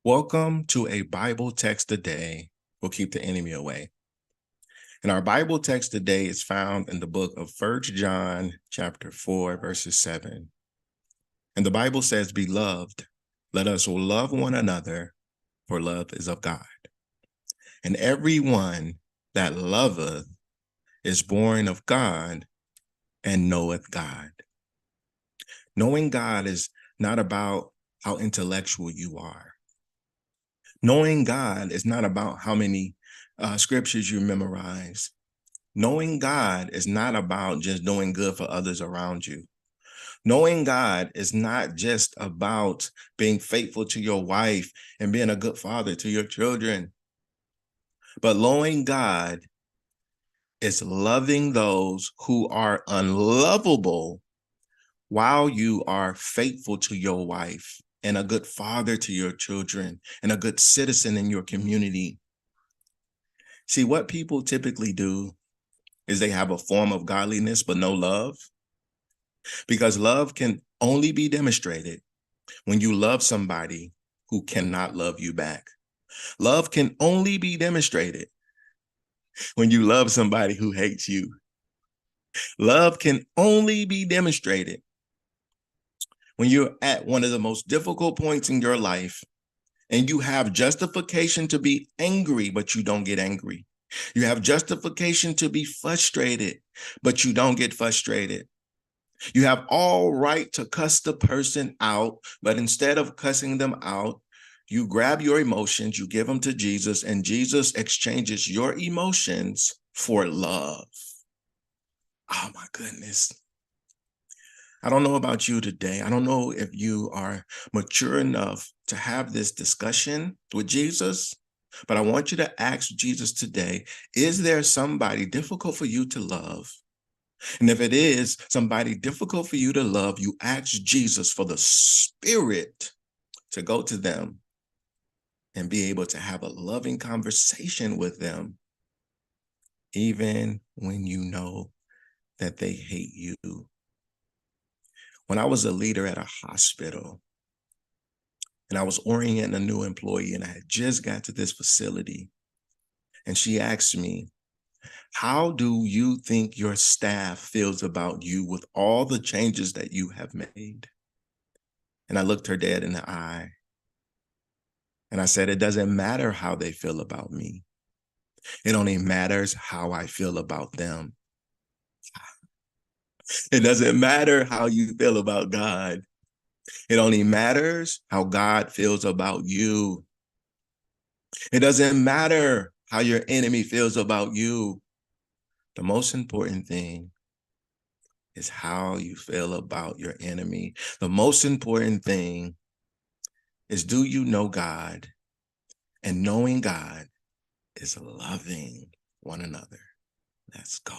Welcome to a Bible text today. Will keep the enemy away. And our Bible text today is found in the book of 1 John chapter 4, verses 7. And the Bible says, "Beloved, let us love one another, for love is of God. And everyone that loveth is born of God and knoweth God." Knowing God is not about how intellectual you are. Knowing God is not about how many scriptures you memorize. Knowing God is not about just doing good for others around you. Knowing God is not just about being faithful to your wife and being a good father to your children. But knowing God is loving those who are unlovable while you are faithful to your wife and a good father to your children and a good citizen in your community. See, what people typically do is they have a form of godliness, but no love, because love can only be demonstrated when you love somebody who cannot love you back. Love can only be demonstrated when you love somebody who hates you. Love can only be demonstrated when you're at one of the most difficult points in your life and you have justification to be angry, but you don't get angry. You have justification to be frustrated, but you don't get frustrated. You have all right to cuss the person out, but instead of cussing them out, you grab your emotions, you give them to Jesus, and Jesus exchanges your emotions for love. Oh my goodness. I don't know about you today. I don't know if you are mature enough to have this discussion with Jesus, but I want you to ask Jesus today, is there somebody difficult for you to love? And if it is somebody difficult for you to love, you ask Jesus for the Spirit to go to them and be able to have a loving conversation with them, even when you know that they hate you. When I was a leader at a hospital and I was orienting a new employee and I had just got to this facility, and she asked me, "How do you think your staff feels about you with all the changes that you have made?" And I looked her dead in the eye and I said, "It doesn't matter how they feel about me. It only matters how I feel about them. It doesn't matter how you feel about God. It only matters how God feels about you. It doesn't matter how your enemy feels about you. The most important thing is how you feel about your enemy. The most important thing is, do you know God? And knowing God is loving one another. Let's go.